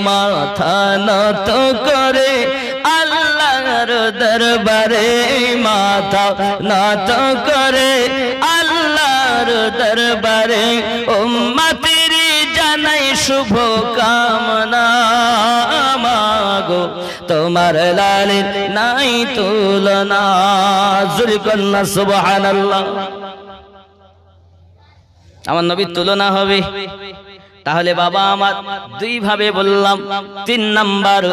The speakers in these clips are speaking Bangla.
মাথা নত করে আল্লাহর দরবারে, মাথা নত করে আল্লাহর দরবারে, উম্মতের জানাই শুভ কামনা, মাগো তোমার লালের নাই তুলনা। জোরে কন্যা সুবহানাল্লাহ। আমার নবীর তুলনা হবে? তাহলে বাবা আমার দুই ভাবে বললাম। 3 নাম্বার,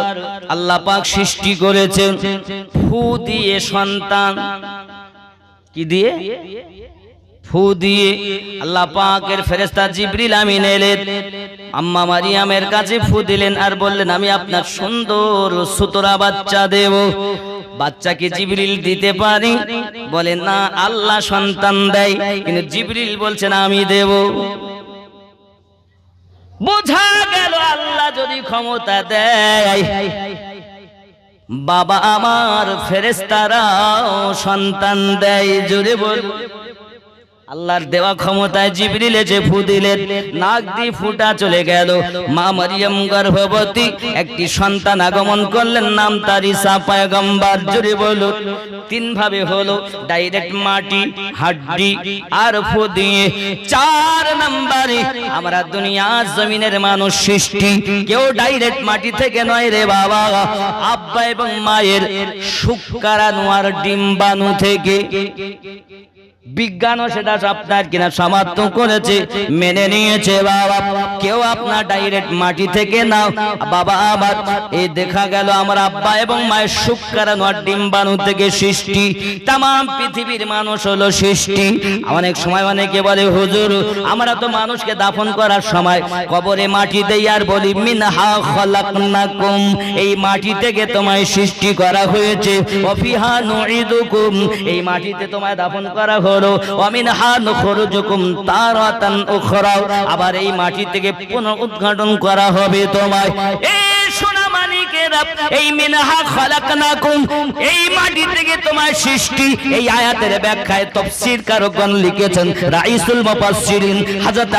আল্লাহ পাক সৃষ্টি করেছেন ফু দিয়ে সন্তান। কি দিয়ে? ফু দিয়ে। আল্লাহ পাকের ফেরেশতা জিবরিল আমিন এলেন, আম্মা মারিয়ামের কাছে ফু দিলেন আর বললেন আমি আপনার সুন্দর সুতরা বাচ্চা দেব। বাচ্চাকে জিবরিল দিতে পারি? বলেন না, আল্লাহ সন্তান দেয়, কিন্তু জিবরিল বলছেন আমি দেব। বোঝা গেল আল্লাহ যদি ক্ষমতা দেয়, বাবা আমার ফেরেশতারাও সন্তান দেয়। জোরে বল। আল্লাহর দেওয়া ক্ষমতায় জিবরিল এসে ফু দিলেন, নাক দিয়ে ফুটা চলে গেল। মা মারিয়াম গর্ভবতী, একটি সন্তান আগমন করলেন, নাম তার ঈসা পয়গম্বর। জোরে বলুন। 3 ভাবে হলো, ডাইরেক্ট মাটি, হাড্ডি আর ফু দিয়ে। 4 নম্বরে আমরা দুনিয়ার জমিনের মানুষ সৃষ্টি, কেউ ডাইরেক্ট মাটি থেকে নয় রে বাবা, আব্বা এবং মায়ের শুক্রাণু আর ডিম্বাণু থেকে। বিজ্ঞানও সেটা আপনার কিনা সমাপ্ত করেছে, মেনে নিয়েছে বাবা। কেউ আপনার ডাইরেক্ট মাটি থেকে নাও বাবা। আবার এই দেখা গেল আমার আব্বা এবং মায়ের শুক্রাণু আর ডিম্বাণু থেকে সৃষ্টি। তাম পৃথিবীর মানুষ হলো সৃষ্টি। অনেক সময় অনেকে বলে হুজুর আমরা তো মানুষকে দাফন করার সময় কবরে মাটি দেই আর বলি মিনহা খলাকনাকুম, এই মাটি থেকে তোমায় সৃষ্টি করা হয়েছে, ওয়া ফিহা নুঈদুকুম, এই মাটিতে তোমায় দাফন করা হলো, ওয়া মিনহা নুখরিজুকুম তারাতান উখরা, আবার এই মাটি থেকে পুনরুদ্ঘাটন করা হবে তোমায়। এই সোনা মানিকেরা, এই মিনহা খলাকনাকুম, এই মাটি থেকে তোমার সৃষ্টি। এই আয়াতের ব্যাখ্যায় তাফসীরকারগণ লিখেছেন, রাইসুল মুফাসসিরিন হযরত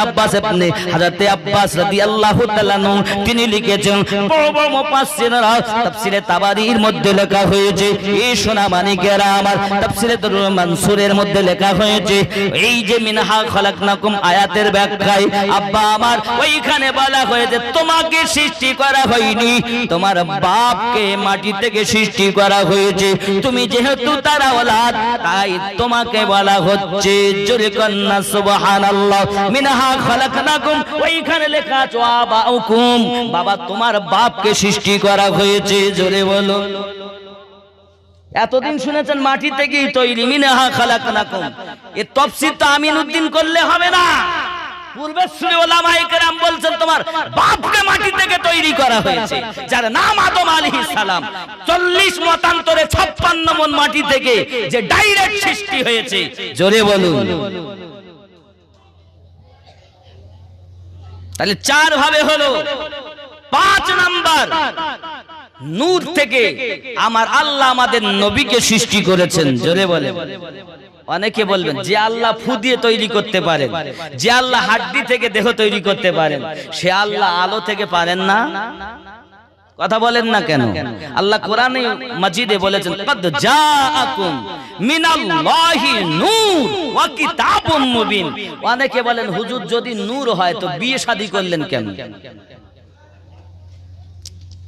আব্বাস রাদিয়াল্লাহু তাআলা আনহু তিনি লিখেছেন। বড় বড় মুফাসসিররা তাফসীরে তাবারীর মধ্যে লেখা হয়েছে, এই সোনা মানিকেরা আমার তাফসীরে দুরুল মানসুরের মধ্যে লেখা হয়েছে, এই যে মিনহা খলাকনাকুম আয়াতের ব্যাখ্যায় আব্বা আমার ওইখানে বলা হয়েছে তোমাকে সৃষ্টি করা হয়নি, তোমার বাপকে মাটি থেকে সৃষ্টি করা হয়েছে। তুমি যেহেতু তার আওলাদ, তাই তোমাকে বলা হচ্ছে। জোরে কন্না সুবহানাল্লাহ। মিনহা খলাকনাকুম, ওইখানে লেখা আছে আবাউকুম, বাবা তোমার বাপকে সৃষ্টি করা হয়েছে। জোরে বলো। এতদিন শুনেছেন মাটি থেকেই তৈরি, মিনহা খলাকনাকুম। এই তাফসীর তো আমিনউদ্দিন করলে হবে না। পূর্বেশ্বরী ওলামায়ে কেরাম বলছেন তোমার বাপকে মাটি থেকে তৈরি করা হয়েছে, যার নাম আদম আলাইহিস সালাম। 40 মতান্তরে 56 মন মাটি থেকে যে ডাইরেক্ট সৃষ্টি হয়েছে। জোরে বলুন। তাহলে 4 ভাবে হলো। 5 নাম্বার, নূর থেকে আমার আল্লাহ আমাদের নবীকে সৃষ্টি করেছেন। জোরে বলে। অনেকে বলবেন যে আল্লাহ ফু দিয়ে তৈরি করতে পারেন, যে আল্লাহ হাড্ডি থেকে দেহ তৈরি করতে পারেন, সে আল্লাহ আলো থেকে পারেন না? কথা বলেন না কেন? আল্লাহ কোরআনে মাজিদে বলেছেন, কদ জাআকুম মিনাল্লাহি নূর ওয়া কিতাবুম মুবিন। অনেকে বলেন হুজুর যদি নূর হয় তো বিয়ে শাদী করলেন কেন?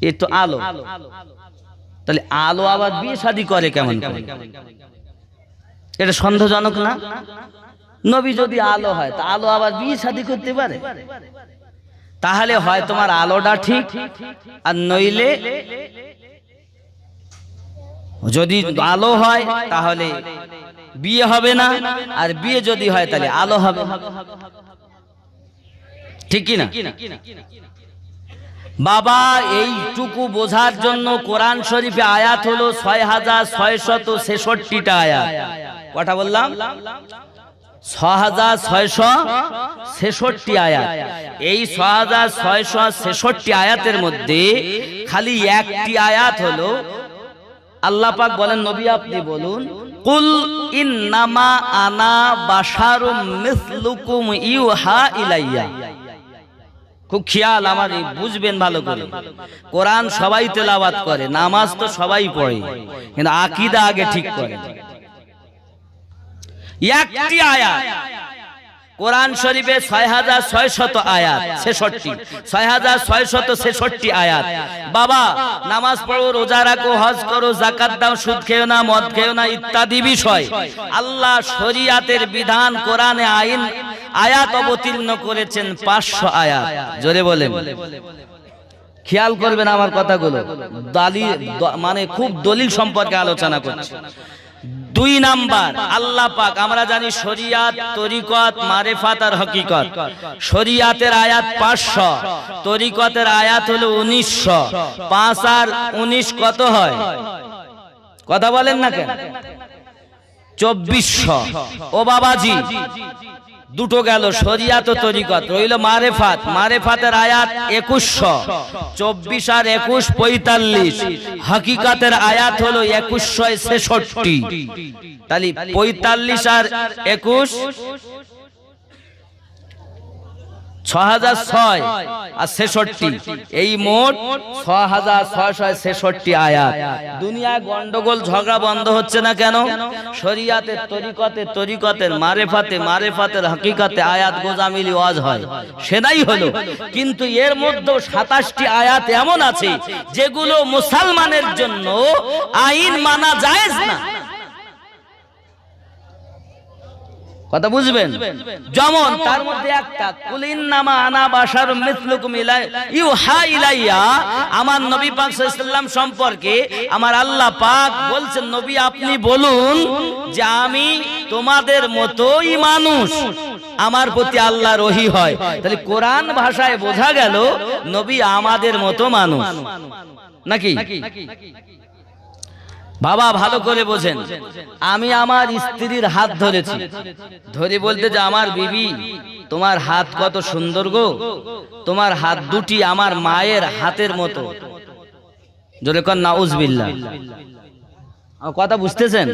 এ তো আলো, তাহলে আলো আবার বিয়ে শাদী করে কেমন করে? এটা সন্দেহজনক না? নবী যদি আলো হয় তা আলো আবার বিয়ে শাদী করতে পারে? তাহলে হয় তোমার আলোটা ঠিক, আর নইলে যদি আলো হয় তাহলে বিয়ে হবে না, আর বিয়ে যদি হয় তাহলে আলো হবে। ঠিক কি না? বাবা এইটুকু বোঝার জন্য কোরআন শরীফে আয়াত হলো 6666টা আয়াত। কটা বললাম? 6666 আয়াত। এই 6666 আয়াতের মধ্যে খালি একটি আয়াত হলো আল্লাহ পাক বলেন, নবী আপনি বলুন, কুল ইন্নামা আনা বাশারুম মিসলুকুম ইউহা ইলাইয়া। খুব খেয়াল আমার, বুঝবেন ভালো করে। কোরআন সবাই তেলাওয়াত করে, নামাজ তো সবাই পড়ে, কিন্তু আকীদা আগে ঠিক করে। একটি আয়াত কোরআন শরীফে 6600 আয়াত, 6666 আয়াত। বাবা নামাজ পড়ো, রোজা রাখো, হজ করো, যাকাত দাও, সুদ খেও না, মদ খেও না ইত্যাদি বিষয় আল্লাহ শরীয়তের বিধান কোরআনে আয়াত অবতীর্ণ করেছেন 500 আয়াত। জোরে বলেন, খেয়াল করবেন আমার কথাগুলো, মানে খুব দলিল সম্পর্কে আলোচনা করছি। 2 নাম্বার, আল্লাহ পাক, আমরা জানি শরিয়াত, তরিকত, মারিফাত আর হকিকত। শরিয়াতের আয়াত 500, তরিকতের আয়াত হলো 1900। 5 আর 19 কত হয়? কথা বলেন না কেন? 2400। ও বাবাজি, দুটো গেল, শরিয়াত ও তরিকত। রইল মারিফাত, মারিফাতের আয়াত 2100। 24 আর 21 45। হকিকতের আয়াত হলো 2166। তাহলে 45 আর 21 6006 আর 66, এই মোট 6666 আয়াত। দুনিয়ায় গন্ডগোল ঝগড়া বন্ধ হচ্ছে না কেন? শরিয়াতের, তরিকতের, তরিকতের, মারিফাতের, হকিকতে আয়াত গোজামিলি ওয়াজ হয়, সেটাই হলো। কিন্তু এর মধ্যে 27টি আয়াত এমন আছে যেগুলো মুসলমানের জন্য আইন মানা জায়েজ না। কথা বুঝবেন? যেমন তার মধ্যে একটা, কুলিন্নামা আনা বাশারুম মিসলুকুম ইউহা ইলাইয়া, আমার নবী পাক সাল্লাল্লাহু আলাইহি ওয়াসাল্লাম সম্পর্কে আমার আল্লাহ পাক বলছেন, নবী আপনি বলুন যে আমি তোমাদের মতোই মানুষ, আমার প্রতি আল্লাহর ওহী হয়। তাহলে কোরআন ভাষায় বোঝা গেল নবী আমাদের মতো মানুষ নাকি? বাবা ভালো করে বোঝেন, আমি আমার স্ত্রীর হাত ধরেছি, ধরে বলতে যে আমার বিবি তোমার হাত কত সুন্দর গো, তোমার হাত দুটি আমার মায়ের হাতের মতো। জোরে কর নাউজুবিল্লাহ। কথা বুঝতেছেন?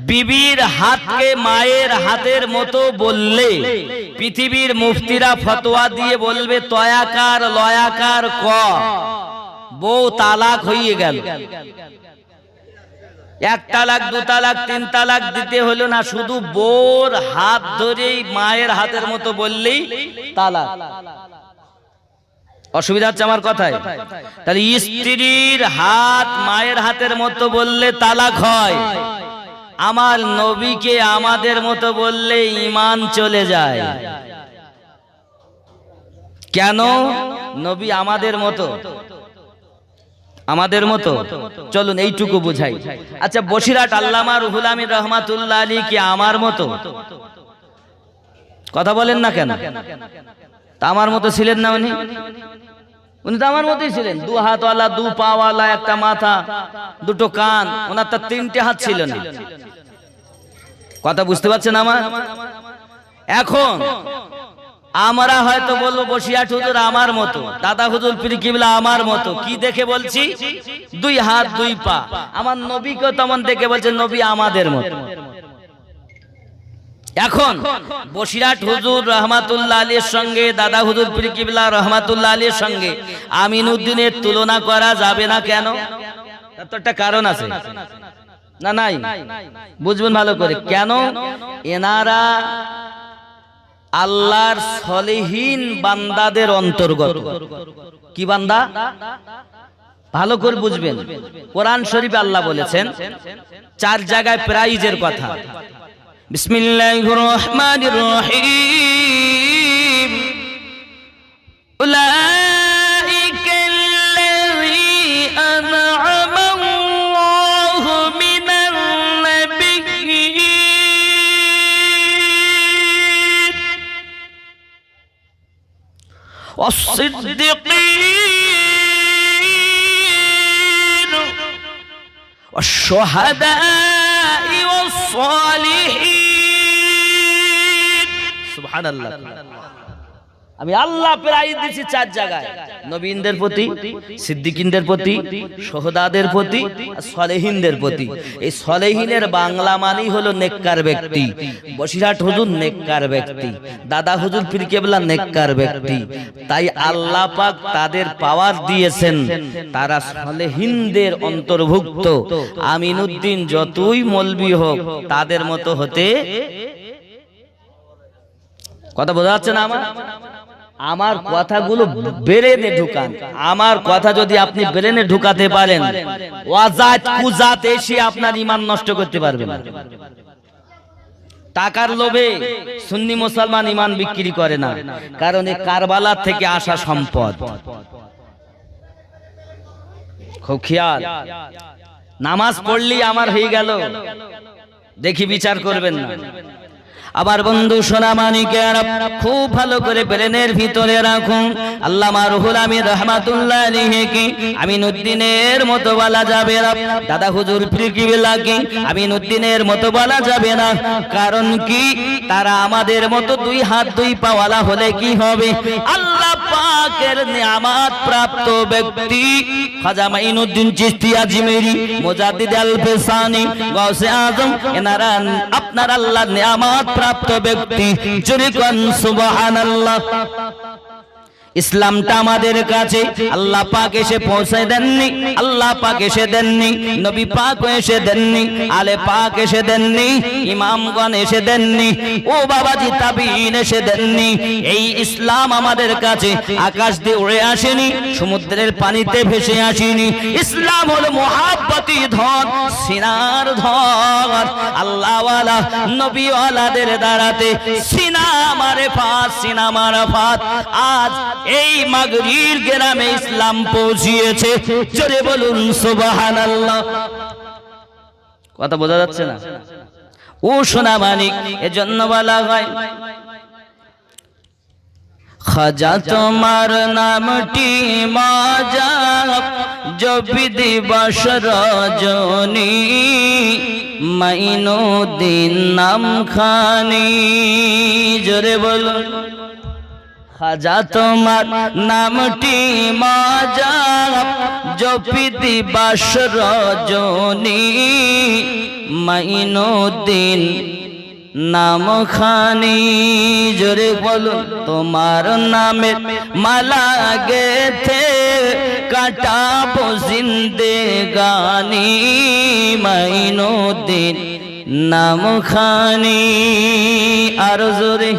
বিবির হাতকে মায়ের হাতের মতো বললে পৃথিবীর মুফতিরা ফতোয়া দিয়ে বলবে তয়াকার লয়াকার ক, বউ তালাক হয়ে গেল। 1 তালাক, 2 তালাক, 3 তালাক দিতে হলো না, শুধু বউর হাত ধরেই মায়ের হাতের মতো বললেই তালাক। অসুবিধা হচ্ছে আমার কথায়? তাহলে স্ত্রীর হাত মায়ের হাতের মতো বললে তালাক হয়, আমার নবীকে আমাদের মতো বললে ঈমান চলে যায়। কেন? নবী আমাদের মতো, আমাদের মতো। চলুন এইটুকু বুঝাই। আচ্ছা, বসিরহাট আল্লামা রুহুল আমিন রহমাতুল্লাহ আলাইহি কি আমার মতো? কথা বলেন না কেন? তা আমার মতো ছিলেন না উনি? উনি তো আমার মতোই ছিলেন, 2 হাতওয়ালা, 2 পাওয়ালা, একটা মাথা, 2টো কান। ওনার তো 3টে হাত ছিল না। কথা বুঝতে পারছেন আমার? এখন আমরা হয়তো বলবো বসিরহাট হুজুর আমার মতো, দাদা হুজুর পীর কিবলা আমার মতো। কি দেখে বলছি? 2 হাত 2 পা। আমার নবীকে তেমন দেখে বলছে নবী আমাদের মতো। এখন বসিরহাট হুজুর রহমাতুল্লাহ আলাইহির সঙ্গে দাদা হুজুর পীর কিবলা রহমাতুল্লাহ আলাইহির সঙ্গে আমিনউদ্দিনের তুলনা করা যাবে না কেন? তার তো একটা কারণ আছে না? নাই? বুঝবেন ভালো করে। কেন? এনারা আল্লাহর সলিহীন বান্দাদের অন্তর্গত। কি বান্দা? ভালো করে বুঝবেন। কোরআন শরীফে আল্লাহ বলেছেন 4 জায়গায় প্রাইজের কথা। বিসমিল্লাহির রহমানির রহিম। উলাইকাল্লাযী আন'আমা আল্লাহু মিনান নাবিয়্যিন ওয়াস-সিদ্দীকীন ওয়াশ-শুহাদা'i ওয়াস-সালিহিন। সুবহানাল্লাহ। আমি আল্লাহ প্রাইজ দিচ্ছি 4 জায়গায়, নবীনদের প্রতি, সিদ্দিকিনদের প্রতি, শহদাদের প্রতি, আর সলেহিনদের প্রতি। এই সলেহিনের বাংলা মানেই হলো নেককার ব্যক্তি। বসিরহাট হুজুর নেককার ব্যক্তি, দাদা হুজুর পীর কেবলা নেককার ব্যক্তি। তাই আল্লাহ পাক তাদের পাওয়ার দিয়েছেন, তারা সলেহিনদের অন্তর্ভুক্ত। আমিনউদ্দিন যতই মৌলবি হোক তাদের মতো হতে, কথা বোঝা যাচ্ছে না? আমার কথাগুলো ব্রেনে ঢুকান। আমার কথা যদি আপনি ব্রেনে ঢুকাতে পারেন, ওয়াজাত কুজাত এসে আপনার ঈমান নষ্ট করতে পারবে না। টাকার লোভে সুন্নি মুসলমান ঈমান বিক্রি করে না, কারণ এই কারবালা থেকে আসা সম্পদ। খুব খেয়াল, নামাজ পড়লেই আমার হয়ে গেল, দেখি বিচার করবেন না। আবার বন্ধু সোনা মানিকের খুব ভালো করে ব্রেনের ভিতরে রাখুন, আল্লামা রুহুল আমিন রাহমাতুল্লাহ আলাইহি আমিনউদ্দিনের মতো বলা যাবে না, দাদা হুজুর পীর কিবলা কি আমিনউদ্দিনের মতো বলা যাবে না। কারণ কি, তারা আমাদের মতো 2 হাত 2 পাওয়ালা হলে কি হবে? আল্লাহ পাকের নিয়ামত প্রাপ্ত ব্যক্তি খাজা মাইনুদ্দিন চিশতি আজমেরি, মুজাদ্দিদ আল ফিসানি, গাউসে আজম, এনারা আপনার আল্লাহর নিয়ামত প্রাপ্ত ব্যক্তি। জোরে কোন সুবহানাল্লাহ। ইসলামটা আমাদের কাছে আল্লাহ পাক এসে পৌঁছে দেননি, আল্লাহ পাক এসে দেননি, নবী পাক এসে দেননি, আলে পাক এসে দেননি, ইমামগণ এসে দেননি, ও বাবাজি তাবিঈন এসে দেননি। এই ইসলাম আমাদের কাছে আকাশ দিয়ে উড়ে আসেনি, সমুদ্রের পানিতে ভেসে আসেনি। ইসলাম হলো মুহাব্বতি ধন, সিনার ধন। আল্লাহওয়ালা নবীওয়ালাদের দ্বারাতে সিনা মারফাত, সিনা মারফাত। আজ এই মাগরির গ্রামে ইসলাম পৌঁছিয়েছে। জোরে বলুন সুবহানাল্লাহ। কথা বোঝা যাচ্ছে না? ও সোনা মানিক, এজন্য বলা হয় খাজা তোমার নামটি মাজা, জপি দিবস রজনী, মাইনুদ্দিন নাম খানি। জোরে বলুন। খাজা তোমার নামটি মাজা, জপি দিবস রজনী, মাইনুদ্দিন নাম খানি। জোরে বলুন। তোমার নামে মালা গেথে কাটাবো জিন্দেগানি, মাইনুদ্দিন নাম খানি। আর জোরে